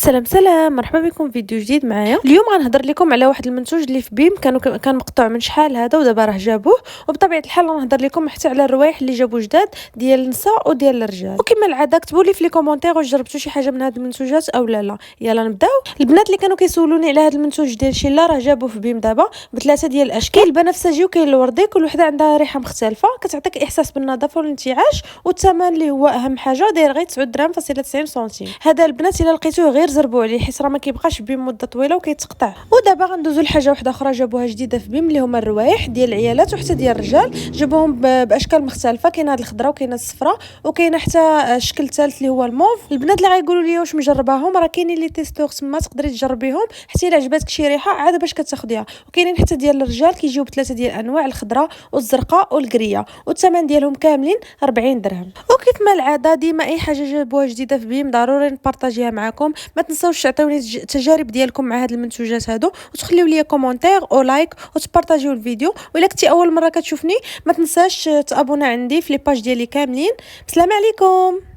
سلام سلام، مرحبا بكم في فيديو جديد معايا. اليوم غنهضر لكم على واحد المنتوج اللي في بيم كان مقطوع من شحال هذا ودابا راه جابوه. وبطبيعه الحال غنهضر لكم حتى على الروايح اللي جابوا جداد ديال النساء وديال الرجال. وكما العاده كتبوا لي في لي كومونتير واش جربتوا شي حاجه من هاد المنتوجات او لا. يلا نبداو. البنات اللي كانوا كيسولوني على هذا المنتوج ديال شيلا راه جابوه في بيم دابا بثلاثه ديال الاشكال، البنفسجي وكاين الوردي، كل وحده عندها ريحه مختلفه كتعطيك احساس بالنظافه والانتعاش. والثمن اللي هو اهم حاجه داير غير 9 درهم فاصله 90 سنتيم. هذا البنات الا لقيتوه غير زربوا عليه حيت راه ما كيبقاش بيم مده طويله وكيتقطع. ودابا غندوزو لحاجه واحده اخرى جابوها جديده في بيم اللي هما الروايح ديال العيالات وحتى ديال الرجال. جابوهم باشكال مختلفه، كاينه هاد الخضراء وكاينه الصفراء وكاينه حتى الشكل الثالث اللي هو الموف. البنات اللي غايقولوا لي واش مجرباهم راه كاينين لي تيستور تما تقدري تجربيهم حتى الا عجباتك شي ريحه عاد باش كتاخديها. وكاينين حتى ديال الرجال كيجيو بثلاثه ديال الانواع، الخضراء والزرقاء والكريه، والثمن ديالهم كاملين 40 درهم. وكيف ما العاده ديما اي حاجه جابوها جديده في بيم ضروري نبارطاجيها معكم. ما تنساوش تعطيوني التجارب ديالكم مع هاد المنتوجات هادو وتخليو لي كومونتير او لايك وتبارطاجيو الفيديو. وإلا كنتي اول مره كتشوفني ما تنساش تابونا عندي في لي باج ديالي كاملين. بسلام عليكم.